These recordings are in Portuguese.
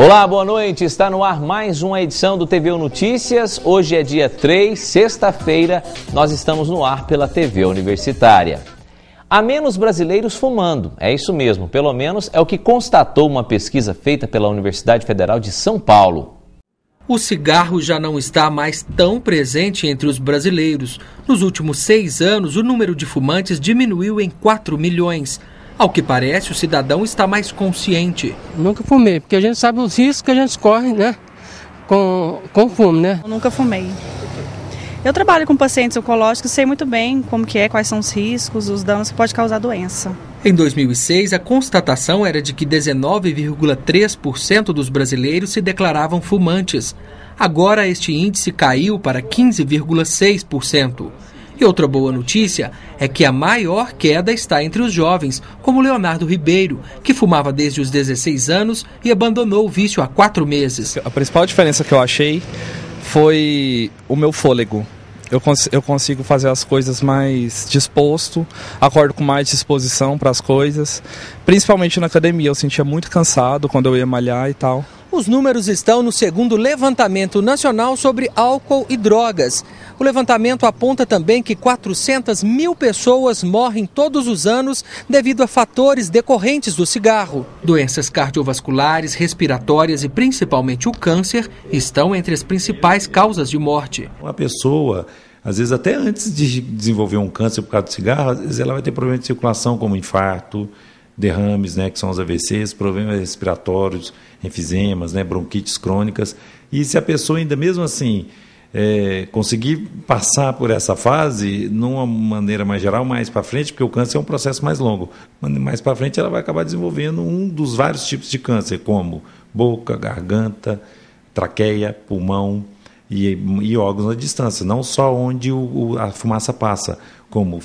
Olá, boa noite. Está no ar mais uma edição do TVU Notícias. Hoje é dia 3, sexta-feira. Nós estamos no ar pela TV Universitária. Há menos brasileiros fumando. É isso mesmo, pelo menos é o que constatou uma pesquisa feita pela Universidade Federal de São Paulo. O cigarro já não está mais tão presente entre os brasileiros. Nos últimos 6 anos, o número de fumantes diminuiu em 4 milhões. Ao que parece, o cidadão está mais consciente. Nunca fumei, porque a gente sabe os riscos que a gente corre, né, com fumo, né? Eu nunca fumei. Eu trabalho com pacientes oncológicos, sei muito bem como que é, quais são os riscos, os danos que pode causar a doença. Em 2006, a constatação era de que 19,3% dos brasileiros se declaravam fumantes. Agora, este índice caiu para 15,6%. E outra boa notícia é que a maior queda está entre os jovens, como Leonardo Ribeiro, que fumava desde os 16 anos e abandonou o vício há 4 meses. A principal diferença que eu achei foi o meu fôlego. Eu consigo fazer as coisas mais disposto, acordo com mais disposição para as coisas. Principalmente na academia, eu sentia muito cansado quando eu ia malhar e tal. Os números estão no segundo levantamento nacional sobre álcool e drogas. O levantamento aponta também que 400 mil pessoas morrem todos os anos devido a fatores decorrentes do cigarro. Doenças cardiovasculares, respiratórias e principalmente o câncer estão entre as principais causas de morte. Uma pessoa, às vezes até antes de desenvolver um câncer por causa do cigarro, às vezes ela vai ter problemas de circulação como infarto, derrames, né, que são os AVCs, problemas respiratórios, enfisemas, né, bronquites crônicas. E se a pessoa ainda mesmo assim conseguir passar por essa fase, numa maneira mais geral, mais para frente, porque o câncer é um processo mais longo, mais para frente ela vai acabar desenvolvendo um dos vários tipos de câncer, como boca, garganta, traqueia, pulmão e órgãos na distância, não só onde a fumaça passa, como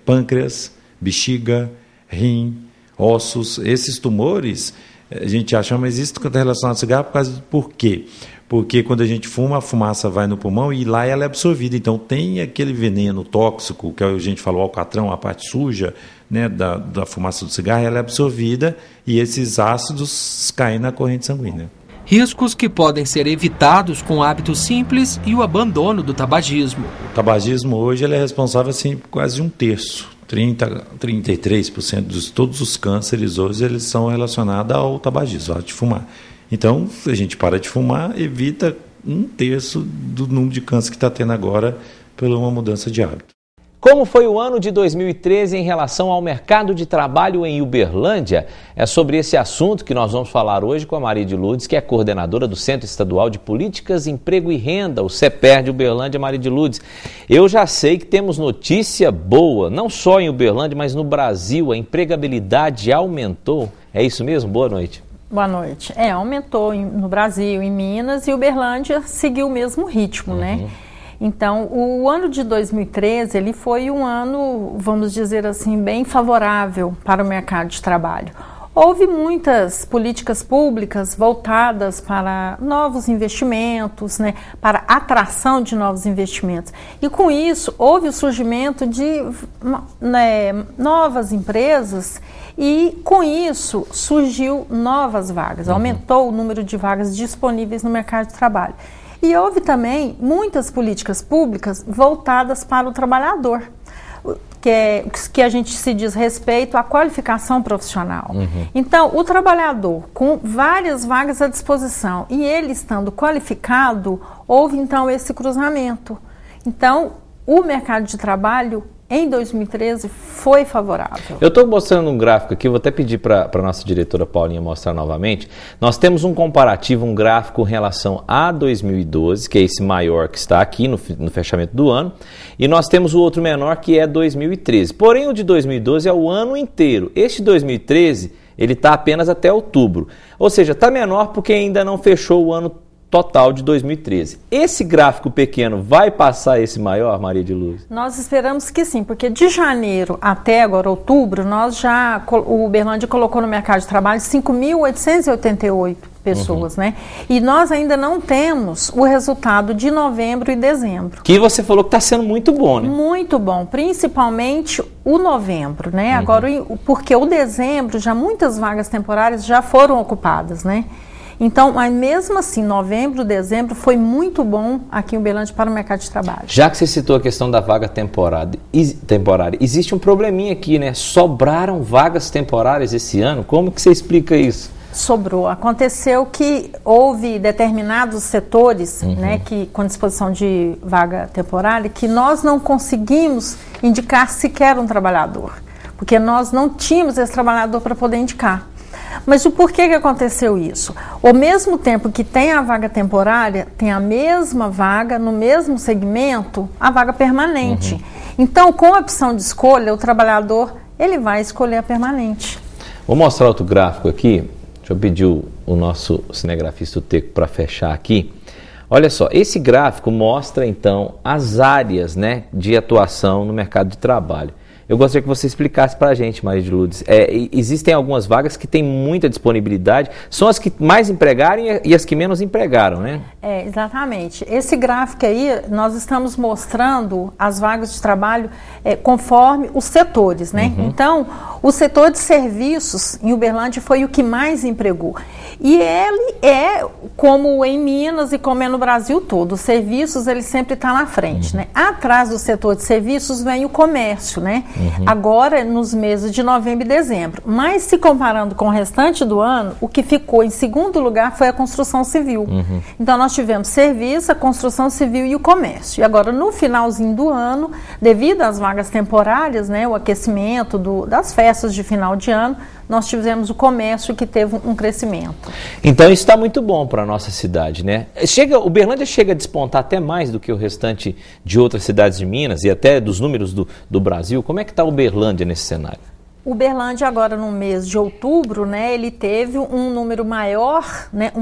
pâncreas, bexiga, rim, ossos. Esses tumores, a gente acha, mas isso está relacionado ao cigarro por quê? Porque quando a gente fuma, a fumaça vai no pulmão e lá ela é absorvida. Então tem aquele veneno tóxico, que a gente falou, o alcatrão, a parte suja, né, da fumaça do cigarro, ela é absorvida e esses ácidos caem na corrente sanguínea. Riscos que podem ser evitados com hábitos simples e o abandono do tabagismo. O tabagismo hoje ele é responsável assim, por quase 1/3. 33% de todos os cânceres hoje eles são relacionados ao tabagismo, ao de fumar. Então, se a gente para de fumar, evita 1/3 do número de câncer que está tendo agora por uma mudança de hábito. Como foi o ano de 2013 em relação ao mercado de trabalho em Uberlândia? É sobre esse assunto que nós vamos falar hoje com a Maria de Lourdes, que é coordenadora do Centro Estadual de Políticas, Emprego e Renda, o CEPER de Uberlândia. Maria de Lourdes, eu já sei que temos notícia boa, não só em Uberlândia, mas no Brasil. A empregabilidade aumentou. É isso mesmo? Boa noite. Boa noite. Aumentou no Brasil, em Minas, e Uberlândia seguiu o mesmo ritmo, né? Então, o ano de 2013, ele foi um ano, vamos dizer assim, bem favorável para o mercado de trabalho. Houve muitas políticas públicas voltadas para novos investimentos, né, para atração de novos investimentos. E com isso, houve o surgimento de novas empresas e com isso surgiu novas vagas, aumentou o número de vagas disponíveis no mercado de trabalho. E houve também muitas políticas públicas voltadas para o trabalhador, que a gente se diz respeito à qualificação profissional. Então, o trabalhador com várias vagas à disposição e ele estando qualificado, houve então esse cruzamento. Então, o mercado de trabalho em 2013 foi favorável. Eu estou mostrando um gráfico aqui, vou até pedir para a nossa diretora Paulinha mostrar novamente. Nós temos um comparativo, um gráfico em relação a 2012, que é esse maior que está aqui no fechamento do ano, e nós temos o outro menor que é 2013. Porém, o de 2012 é o ano inteiro. Este 2013, ele está apenas até outubro. Ou seja, está menor porque ainda não fechou o ano total de 2013. Esse gráfico pequeno vai passar esse maior, Maria de Lourdes? Nós esperamos que sim, porque de janeiro até agora outubro, o Uberlândia colocou no mercado de trabalho 5.888 pessoas, né? E nós ainda não temos o resultado de novembro e dezembro. Que você falou que está sendo muito bom, né? Muito bom, principalmente o novembro, né? Agora, porque o dezembro, já muitas vagas temporárias já foram ocupadas, né? Então, mas mesmo assim, novembro, dezembro foi muito bom aqui em Uberlândia para o mercado de trabalho. Já que você citou a questão da vaga temporária, existe um probleminha aqui, né? Sobraram vagas temporárias esse ano? Como que você explica isso? Sobrou. Aconteceu que houve determinados setores, né, que com disposição de vaga temporária, que nós não conseguimos indicar sequer um trabalhador, porque nós não tínhamos esse trabalhador para poder indicar. Mas o porquê que aconteceu isso? Ao mesmo tempo que tem a vaga temporária, tem a mesma vaga, no mesmo segmento, a vaga permanente. Então, com a opção de escolha, o trabalhador ele vai escolher a permanente. Vou mostrar outro gráfico aqui. Deixa eu pedir o nosso cinegrafista Teco para fechar aqui. Olha só, esse gráfico mostra então as áreas, né, de atuação no mercado de trabalho. Eu gostaria que você explicasse para a gente, Maria de Lourdes. Existem algumas vagas que têm muita disponibilidade, são as que mais empregaram e as que menos empregaram, né? Exatamente. Esse gráfico aí, nós estamos mostrando as vagas de trabalho conforme os setores, né? Então, o setor de serviços em Uberlândia foi o que mais empregou. E ele é, como em Minas e como é no Brasil todo, os serviços, ele sempre está na frente, né? Atrás do setor de serviços vem o comércio, né? Agora, nos meses de novembro e dezembro. Mas, se comparando com o restante do ano, o que ficou em segundo lugar foi a construção civil. Então, nós tivemos serviço, a construção civil e o comércio. E agora, no finalzinho do ano, devido às vagas temporárias, né, o aquecimento das festas de final de ano, nós tivemos o comércio que teve um crescimento. Então isso está muito bom para a nossa cidade, né? Uberlândia chega a despontar até mais do que o restante de outras cidades de Minas e até dos números do Brasil. Como é que está Uberlândia nesse cenário? Uberlândia agora no mês de outubro, né, ele teve um número maior, né,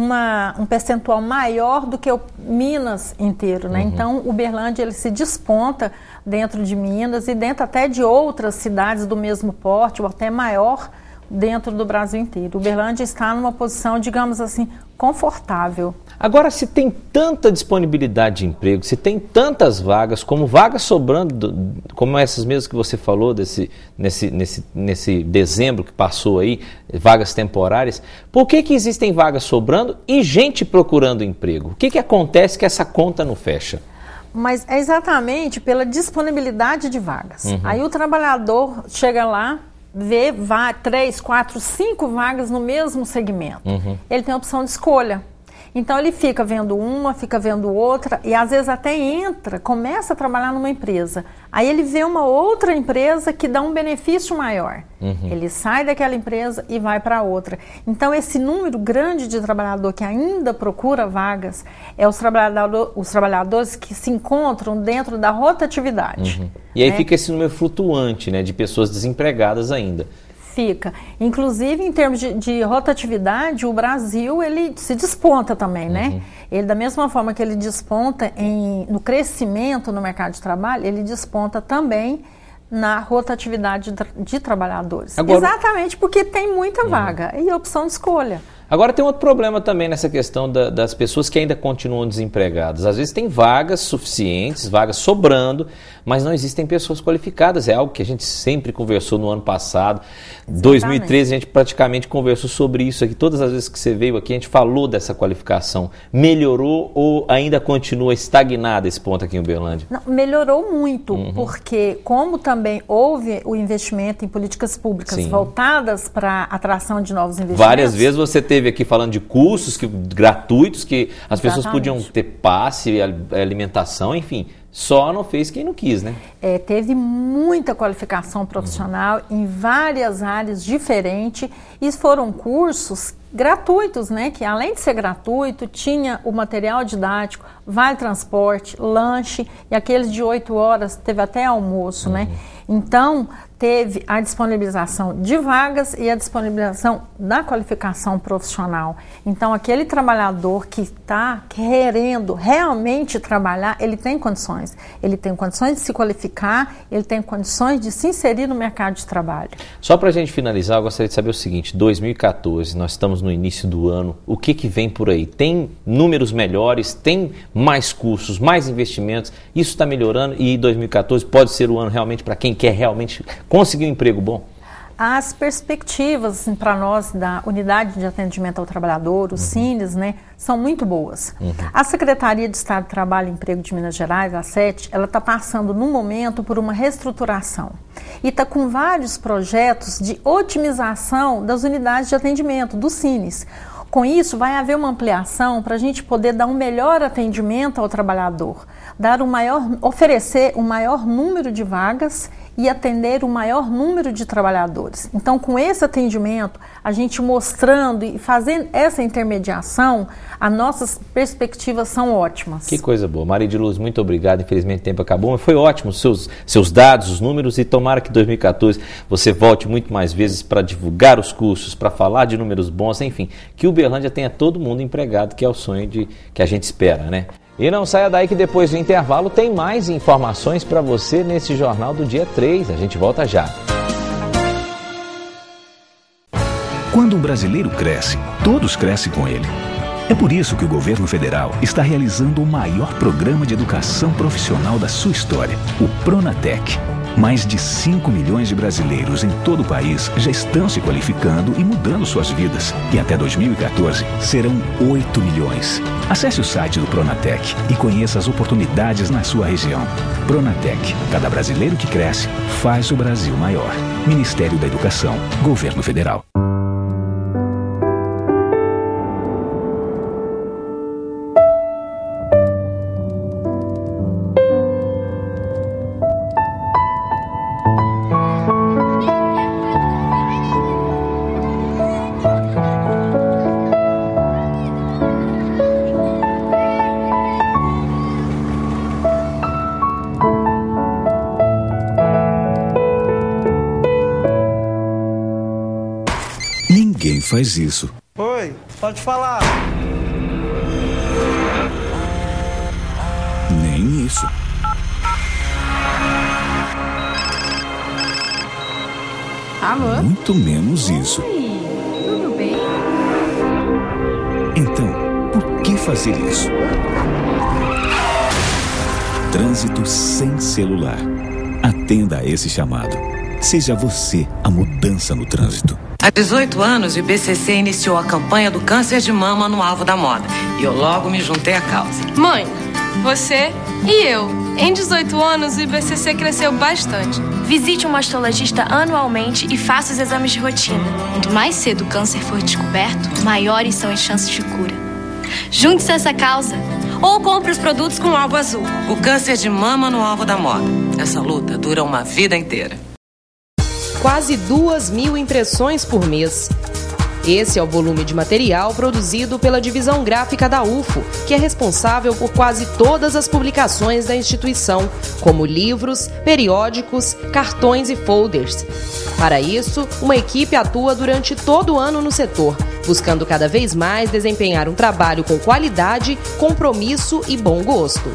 um percentual maior do que o Minas inteiro, né? Então Uberlândia ele se desponta dentro de Minas e dentro até de outras cidades do mesmo porte ou até maior dentro do Brasil inteiro. Uberlândia está numa posição, digamos assim, confortável. Agora, se tem tanta disponibilidade de emprego, se tem tantas vagas, como vagas sobrando, como essas mesmas que você falou, nesse dezembro que passou aí, vagas temporárias, por que existem vagas sobrando e gente procurando emprego? O que acontece que essa conta não fecha? Mas é exatamente pela disponibilidade de vagas. Aí o trabalhador chega lá, vê 3, 4, 5 vagas no mesmo segmento. Ele tem a opção de escolha. Então ele fica vendo uma, fica vendo outra e às vezes até começa a trabalhar numa empresa. Aí ele vê uma outra empresa que dá um benefício maior. Ele sai daquela empresa e vai para outra. Então esse número grande de trabalhador que ainda procura vagas é os trabalhadores que se encontram dentro da rotatividade. E aí fica esse número flutuante, né, de pessoas desempregadas ainda. Fica. Inclusive, em termos de rotatividade, o Brasil, ele se desponta também, né? Ele, da mesma forma que ele desponta no crescimento no mercado de trabalho, ele desponta também na rotatividade de trabalhadores. Agora, exatamente porque tem muita vaga e opção de escolha. Agora tem outro problema também nessa questão das pessoas que ainda continuam desempregadas. Às vezes tem vagas suficientes, vagas sobrando, mas não existem pessoas qualificadas. É algo que a gente sempre conversou no ano passado. Em 2013 a gente praticamente conversou sobre isso aqui. Todas as vezes que você veio aqui a gente falou dessa qualificação. Melhorou ou ainda continua estagnada esse ponto aqui em Uberlândia? Não, melhorou muito, porque como também houve o investimento em políticas públicas voltadas para a atração de novos investimentos. Várias vezes você teve aqui falando de cursos gratuitos que as pessoas podiam ter passe, alimentação, enfim, só não fez quem não quis, né? Teve muita qualificação profissional em várias áreas diferentes e foram cursos gratuitos, né? Que além de ser gratuito, tinha o material didático, vale transporte, lanche e aqueles de 8 horas, teve até almoço, né? Então, teve a disponibilização de vagas e a disponibilização da qualificação profissional. Então, aquele trabalhador que está querendo realmente trabalhar, ele tem condições. Ele tem condições de se qualificar, ele tem condições de se inserir no mercado de trabalho. Só para a gente finalizar, eu gostaria de saber o seguinte, 2014, nós estamos no início do ano, o que vem por aí? Tem números melhores, tem mais cursos, mais investimentos, isso está melhorando e 2014 pode ser o ano realmente para quem quer realmente conseguir um emprego bom? As perspectivas para nós da Unidade de Atendimento ao Trabalhador, os CINES, né, são muito boas. A Secretaria de Estado do Trabalho e Emprego de Minas Gerais, a SET, ela está passando no momento por uma reestruturação e está com vários projetos de otimização das unidades de atendimento, dos CINES. Com isso, vai haver uma ampliação para a gente poder dar um melhor atendimento ao trabalhador, oferecer um maior número de vagas e atender o maior número de trabalhadores. Então, com esse atendimento, a gente mostrando e fazendo essa intermediação, as nossas perspectivas são ótimas. Que coisa boa. Maria de Luz, muito obrigado. Infelizmente o tempo acabou, mas foi ótimo os seus dados, os números, e tomara que em 2014 você volte muito mais vezes para divulgar os cursos, para falar de números bons, enfim, que Uberlândia tenha todo mundo empregado, que é o sonho que a gente espera, né? E não saia daí que depois do intervalo tem mais informações para você nesse Jornal do Dia 3. A gente volta já. Quando um brasileiro cresce, todos crescem com ele. É por isso que o governo federal está realizando o maior programa de educação profissional da sua história, o Pronatec. Mais de 5 milhões de brasileiros em todo o país já estão se qualificando e mudando suas vidas. E até 2014 serão 8 milhões. Acesse o site do Pronatec e conheça as oportunidades na sua região. Pronatec, cada brasileiro que cresce faz o Brasil maior. Ministério da Educação, Governo Federal. Ninguém faz isso. Oi, pode falar. Nem isso. Alô? Muito menos isso. Oi, tudo bem? Então, por que fazer isso? Trânsito sem celular. Atenda a esse chamado. Seja você a mudança no trânsito. Há 18 anos, o IBCC iniciou a campanha do câncer de mama no alvo da moda. E eu logo me juntei à causa. Mãe, você e eu. Em 18 anos, o IBCC cresceu bastante. Visite um mastologista anualmente e faça os exames de rotina. Quanto mais cedo o câncer for descoberto, maiores são as chances de cura. Junte-se a essa causa. Ou compre os produtos com o alvo azul. O câncer de mama no alvo da moda. Essa luta dura uma vida inteira. Quase 2.000 impressões por mês. Esse é o volume de material produzido pela divisão gráfica da UFO, que é responsável por quase todas as publicações da instituição, como livros, periódicos, cartões e folders. Para isso, uma equipe atua durante todo o ano no setor, buscando cada vez mais desempenhar um trabalho com qualidade, compromisso e bom gosto.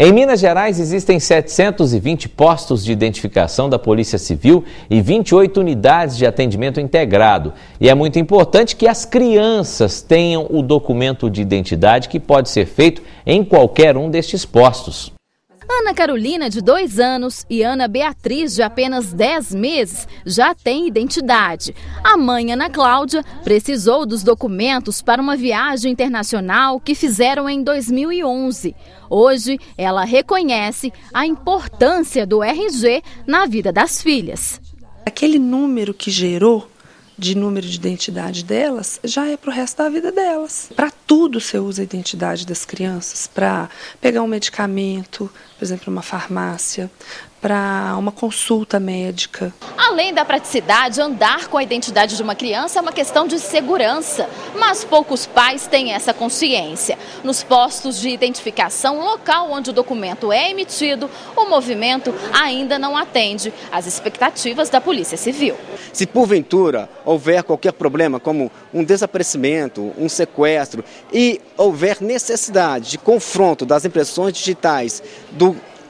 Em Minas Gerais, existem 720 postos de identificação da Polícia Civil e 28 unidades de atendimento integrado. E é muito importante que as crianças tenham o documento de identidade, que pode ser feito em qualquer um destes postos. Ana Carolina, de 2 anos, e Ana Beatriz, de apenas 10 meses, já têm identidade. A mãe, Ana Cláudia, precisou dos documentos para uma viagem internacional que fizeram em 2011. Hoje, ela reconhece a importância do RG na vida das filhas. Aquele número que gerou de número de identidade delas, já é para o resto da vida delas. Para tudo você usa a identidade das crianças, para pegar um medicamento, por exemplo, uma farmácia, para uma consulta médica. Além da praticidade, andar com a identidade de uma criança é uma questão de segurança, mas poucos pais têm essa consciência. Nos postos de identificação, local onde o documento é emitido, o movimento ainda não atende às expectativas da Polícia Civil. Se porventura houver qualquer problema, como um desaparecimento, um sequestro, e houver necessidade de confronto das impressões digitais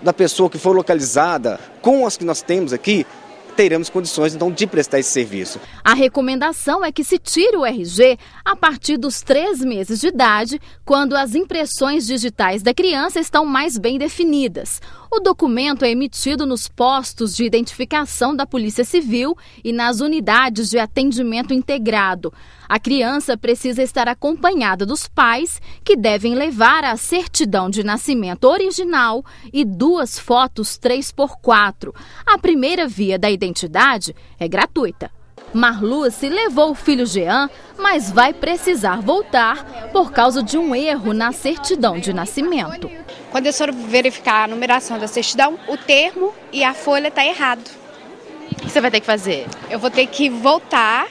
da pessoa que for localizada com as que nós temos aqui, teremos condições então de prestar esse serviço. A recomendação é que se tire o RG a partir dos 3 meses de idade, quando as impressões digitais da criança estão mais bem definidas. O documento é emitido nos postos de identificação da Polícia Civil e nas unidades de atendimento integrado. A criança precisa estar acompanhada dos pais, que devem levar a certidão de nascimento original e 2 fotos 3x4. A primeira via da identidade é gratuita. Marluce levou o filho Jean, mas vai precisar voltar por causa de um erro na certidão de nascimento. Quando eu for verificar a numeração da certidão, o termo e a folha está errado. O que você vai ter que fazer? Eu vou ter que voltar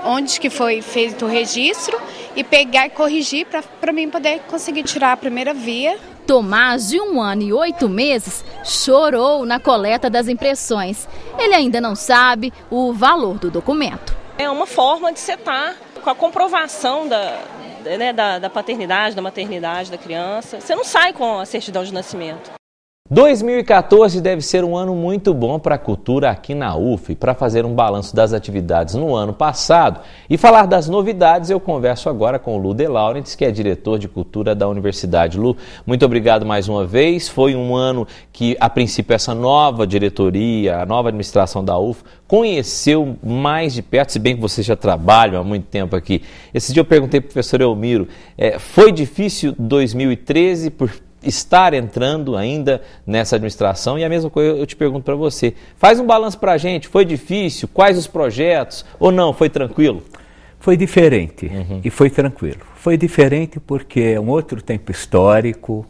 onde que foi feito o registro e pegar e corrigir para mim poder conseguir tirar a primeira via. Tomás, de 1 ano e 8 meses, chorou na coleta das impressões. Ele ainda não sabe o valor do documento. É uma forma de você estar com a comprovação da paternidade, da maternidade da criança. Você não sai com a certidão de nascimento. 2014 deve ser um ano muito bom para a cultura aqui na UF. Para fazer um balanço das atividades no ano passado e falar das novidades, eu converso agora com o Lu De Laurentiis, que é diretor de cultura da universidade. Lu, muito obrigado mais uma vez. Foi um ano que, a princípio, essa nova diretoria, a nova administração da UF, conheceu mais de perto, se bem que vocês já trabalham há muito tempo aqui. Esse dia eu perguntei para o professor Elmiro, foi difícil 2013 por estar entrando ainda nessa administração? E a mesma coisa eu te pergunto para você. Faz um balanço para a gente, foi difícil? Quais os projetos? Ou não, foi tranquilo? Foi diferente e foi tranquilo. Foi diferente porque é um outro tempo histórico,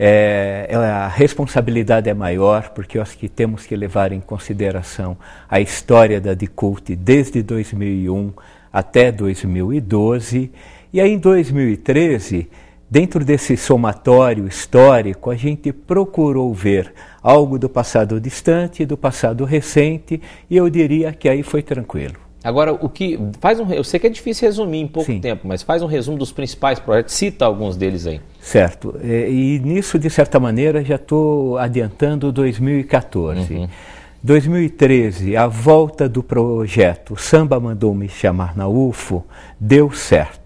a responsabilidade é maior, porque eu acho que temos que levar em consideração a história da DICULT desde 2001 até 2012, e aí em 2013... dentro desse somatório histórico, a gente procurou ver algo do passado distante, do passado recente, e eu diria que aí foi tranquilo. Agora, eu sei que é difícil resumir em pouco tempo, mas faz um resumo dos principais projetos, cita alguns deles aí. Certo, e nisso, de certa maneira, já estou adiantando 2014. 2013, a volta do projeto Samba Mandou Me Chamar na UFO deu certo.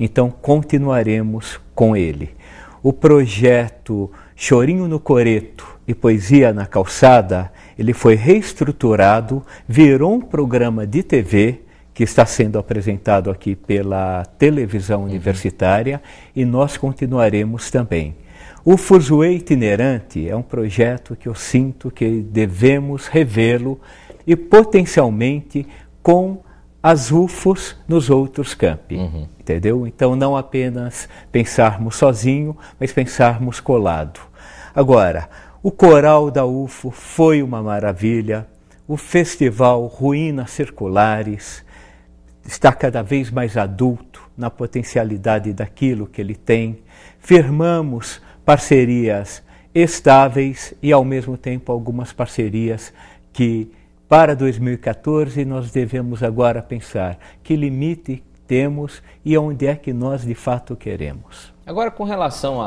Então continuaremos com ele. O projeto Chorinho no Coreto e Poesia na Calçada, ele foi reestruturado, virou um programa de TV que está sendo apresentado aqui pela televisão universitária, e nós continuaremos também. O Fuzuê Itinerante é um projeto que eu sinto que devemos revê-lo e potencialmente com as UFOs nos outros campi, entendeu? Então não apenas pensarmos sozinho, mas pensarmos colado. Agora, o coral da UFO foi uma maravilha, o festival Ruínas Circulares está cada vez mais adulto na potencialidade daquilo que ele tem. Firmamos parcerias estáveis e ao mesmo tempo algumas parcerias que para 2014, nós devemos agora pensar que limite temos e onde é que nós de fato queremos. Agora, com relação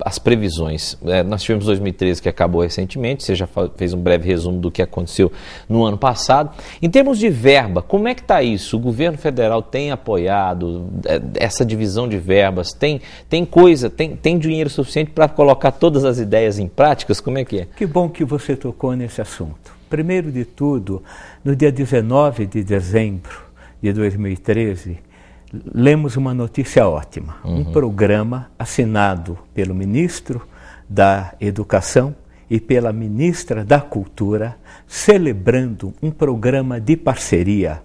às previsões, nós tivemos 2013 que acabou recentemente, você já fez um breve resumo do que aconteceu no ano passado. Em termos de verba, como é que está isso? O governo federal tem apoiado essa divisão de verbas? Tem dinheiro suficiente para colocar todas as ideias em práticas? Como é que é? Que bom que você tocou nesse assunto. Primeiro de tudo, no dia 19 de dezembro de 2013, lemos uma notícia ótima. Um programa assinado pelo ministro da Educação e pela ministra da Cultura, celebrando um programa de parceria,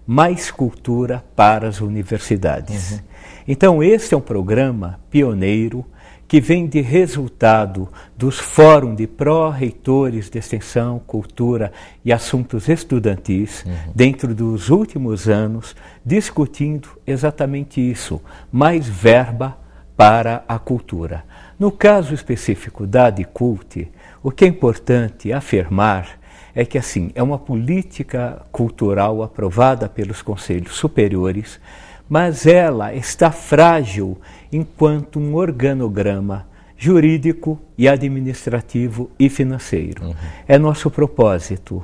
Mais Cultura para as Universidades. Então, esse é um programa pioneiro, que vem de resultado dos fóruns de pró-reitores de extensão, cultura e assuntos estudantis, dentro dos últimos anos, discutindo exatamente isso, mais verba para a cultura. No caso específico da DICULT, o que é importante afirmar é que, assim, é uma política cultural aprovada pelos conselhos superiores, mas ela está frágil enquanto um organograma jurídico e administrativo e financeiro. É nosso propósito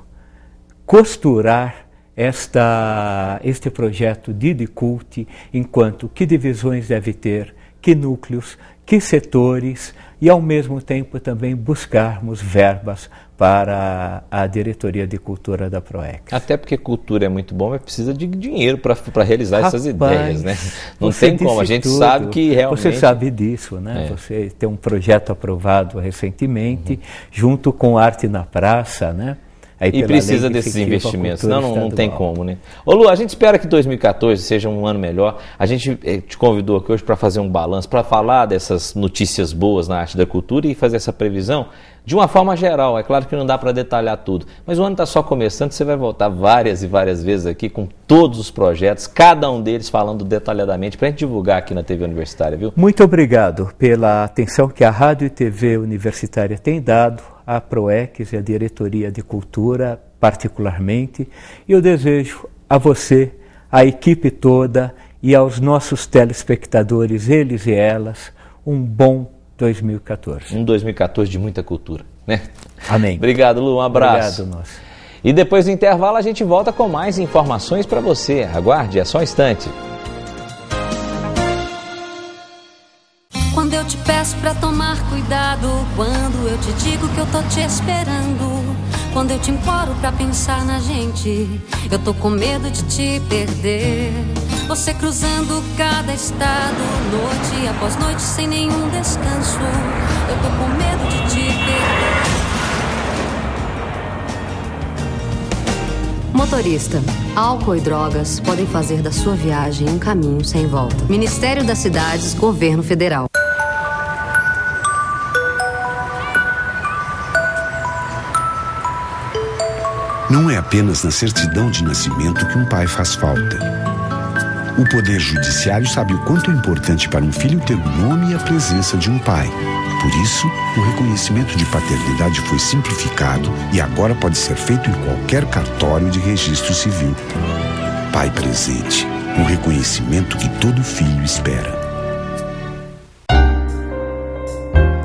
costurar este projeto de cult, enquanto que divisões deve ter, que núcleos, que setores, e ao mesmo tempo também buscarmos verbas para a diretoria de cultura da PROEX. Até porque cultura é muito bom, mas precisa de dinheiro para realizar essas ideias, né? Não tem como, a gente sabe que realmente... Você sabe disso, né? Você tem um projeto aprovado recentemente, junto com Arte na Praça, né? E precisa desses investimentos, senão não tem como, né? Ô Lu, a gente espera que 2014 seja um ano melhor. A gente te convidou aqui hoje para fazer um balanço, para falar dessas notícias boas na arte da cultura e fazer essa previsão de uma forma geral. É claro que não dá para detalhar tudo, mas o ano está só começando, você vai voltar várias e várias vezes aqui com todos os projetos, cada um deles falando detalhadamente, para a gente divulgar aqui na TV Universitária, viu? Muito obrigado pela atenção que a Rádio e TV Universitária tem dado à PROEX e à Diretoria de Cultura particularmente, e eu desejo a você, a equipe toda e aos nossos telespectadores, eles e elas, um bom 2014. Um 2014 de muita cultura, né? Amém. Obrigado, Lu, um abraço. Obrigado, nosso. E depois do intervalo a gente volta com mais informações para você. Aguarde, é só um instante. Quando eu te peço pra tomar cuidado, quando eu te digo que eu tô te esperando, quando eu te imploro pra pensar na gente, eu tô com medo de te perder. Você cruzando cada estado, noite após noite, sem nenhum descanso, eu tô com medo de te perder. Motorista, álcool e drogas podem fazer da sua viagem um caminho sem volta. Ministério das Cidades, Governo Federal. Não é apenas na certidão de nascimento que um pai faz falta. O Poder Judiciário sabe o quanto é importante para um filho ter o nome e a presença de um pai. Por isso, o reconhecimento de paternidade foi simplificado e agora pode ser feito em qualquer cartório de registro civil. Pai presente, um reconhecimento que todo filho espera.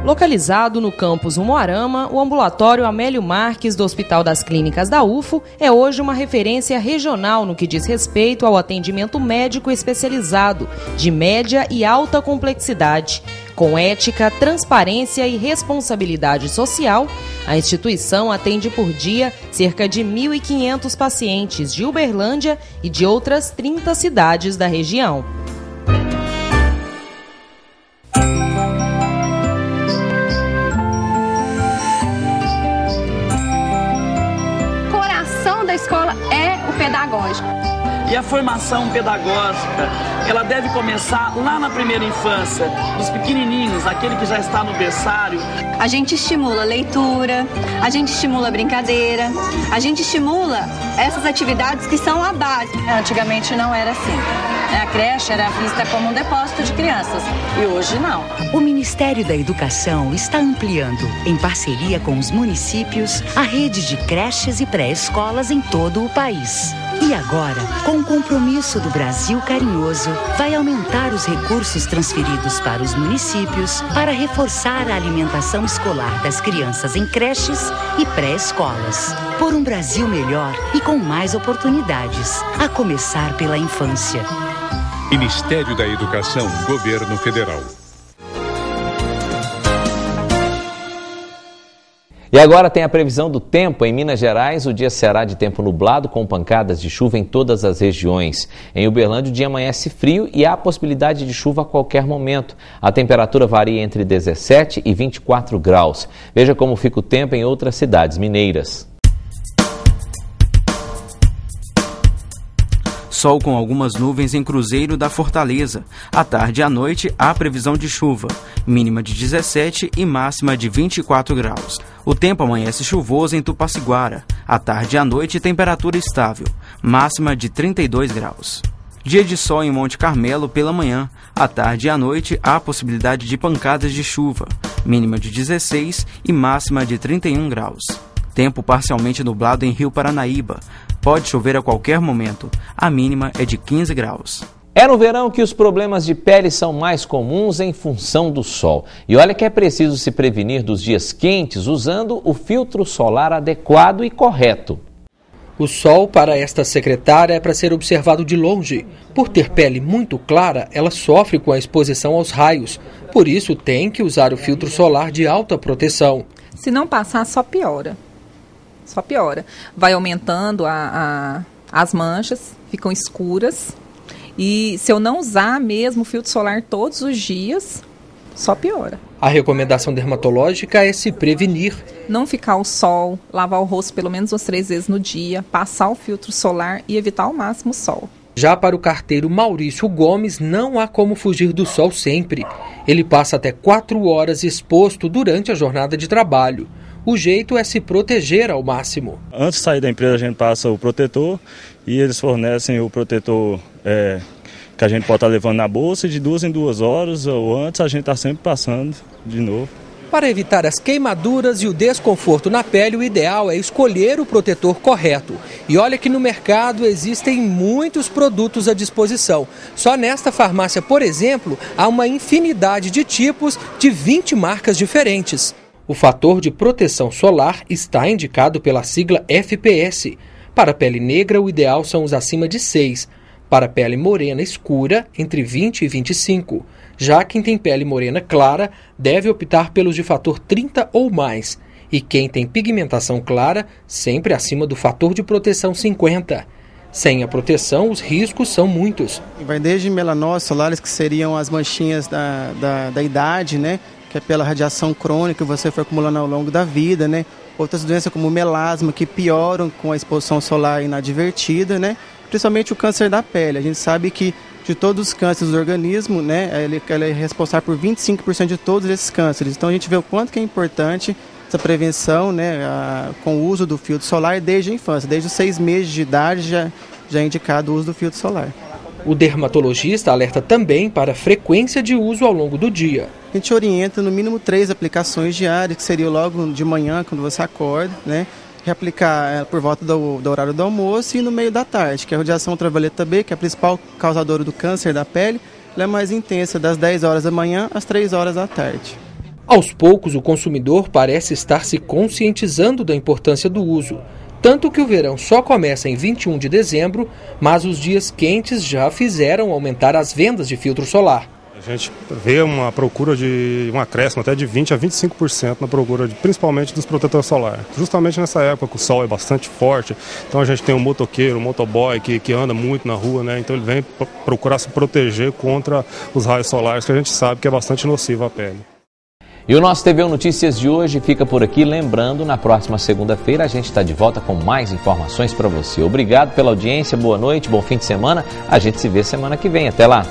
Localizado no campus Umuarama, o ambulatório Amélio Marques do Hospital das Clínicas da UFO é hoje uma referência regional no que diz respeito ao atendimento médico especializado, de média e alta complexidade. Com ética, transparência e responsabilidade social, a instituição atende por dia cerca de 1.500 pacientes de Uberlândia e de outras 30 cidades da região. Escola é o pedagógico. E a formação pedagógica, ela deve começar lá na primeira infância, dos pequenininhos, aquele que já está no berçário. A gente estimula a leitura, a gente estimula a brincadeira, a gente estimula essas atividades que são a base. Antigamente não era assim. A creche era vista como um depósito de crianças e hoje não. O Ministério da Educação está ampliando, em parceria com os municípios, a rede de creches e pré-escolas em todo o país. E agora, com o compromisso do Brasil Carinhoso, vai aumentar os recursos transferidos para os municípios para reforçar a alimentação escolar das crianças em creches e pré-escolas. Por um Brasil melhor e com mais oportunidades, a começar pela infância. Ministério da Educação, Governo Federal. E agora tem a previsão do tempo. Em Minas Gerais, o dia será de tempo nublado com pancadas de chuva em todas as regiões. Em Uberlândia, o dia amanhece frio e há possibilidade de chuva a qualquer momento. A temperatura varia entre 17 e 24 graus. Veja como fica o tempo em outras cidades mineiras. Sol com algumas nuvens em Cruzeiro da Fortaleza. À tarde e à noite há previsão de chuva, mínima de 17 e máxima de 24 graus. O tempo amanhece chuvoso em Tupaciguara. À tarde e à noite temperatura estável, máxima de 32 graus. Dia de sol em Monte Carmelo pela manhã. À tarde e à noite há possibilidade de pancadas de chuva, mínima de 16 e máxima de 31 graus. Tempo parcialmente nublado em Rio Paranaíba. Pode chover a qualquer momento. A mínima é de 15 graus. É no verão que os problemas de pele são mais comuns em função do sol. E olha que é preciso se prevenir dos dias quentes usando o filtro solar adequado e correto. O sol, para esta secretária, é para ser observado de longe. Por ter pele muito clara, ela sofre com a exposição aos raios. Por isso, tem que usar o filtro solar de alta proteção. Se não passar, só piora. Só piora. Vai aumentando as manchas, ficam escuras. E se eu não usar mesmo o filtro solar todos os dias, só piora. A recomendação dermatológica é se prevenir. Não ficar ao sol, lavar o rosto pelo menos umas 3 vezes no dia, passar o filtro solar e evitar ao máximo o sol. Já para o carteiro Maurício Gomes, não há como fugir do sol sempre. Ele passa até 4 horas exposto durante a jornada de trabalho. O jeito é se proteger ao máximo. Antes de sair da empresa, a gente passa o protetor e eles fornecem o protetor que a gente pode estar levando na bolsa, e de 2 em 2 horas ou antes a gente está sempre passando de novo. Para evitar as queimaduras e o desconforto na pele, o ideal é escolher o protetor correto. E olha que no mercado existem muitos produtos à disposição. Só nesta farmácia, por exemplo, há uma infinidade de tipos de 20 marcas diferentes. O fator de proteção solar está indicado pela sigla FPS. Para pele negra, o ideal são os acima de 6. Para pele morena escura, entre 20 e 25. Já quem tem pele morena clara deve optar pelos de fator 30 ou mais. E quem tem pigmentação clara, sempre acima do fator de proteção 50. Sem a proteção, os riscos são muitos. Vai desde melanoses solares, que seriam as manchinhas da idade, né? Que é pela radiação crônica que você foi acumulando ao longo da vida, né? Outras doenças como o melasma, que pioram com a exposição solar inadvertida, né? Principalmente o câncer da pele. A gente sabe que de todos os cânceres do organismo, né, ela é responsável por 25% de todos esses cânceres. Então a gente vê o quanto que é importante essa prevenção, né, com o uso do filtro solar desde a infância. Desde os 6 meses de idade já é indicado o uso do filtro solar. O dermatologista alerta também para a frequência de uso ao longo do dia. A gente orienta no mínimo 3 aplicações diárias, que seria logo de manhã, quando você acorda, né? Reaplicar por volta do horário do almoço e no meio da tarde, que é a radiação ultravioleta B, que é a principal causadora do câncer da pele. Ela é mais intensa das 10 horas da manhã às 3 horas da tarde. Aos poucos, o consumidor parece estar se conscientizando da importância do uso. Tanto que o verão só começa em 21 de dezembro, mas os dias quentes já fizeram aumentar as vendas de filtro solar. A gente vê uma procura de um acréscimo até de 20% a 25% na procura, principalmente dos protetores solares. Justamente nessa época que o sol é bastante forte, então a gente tem um motoqueiro, um motoboy que anda muito na rua, né? Então ele vem procurar se proteger contra os raios solares, que a gente sabe que é bastante nocivo à pele. E o nosso TV Notícias de hoje fica por aqui. Lembrando, na próxima segunda-feira a gente está de volta com mais informações para você. Obrigado pela audiência, boa noite, bom fim de semana. A gente se vê semana que vem. Até lá!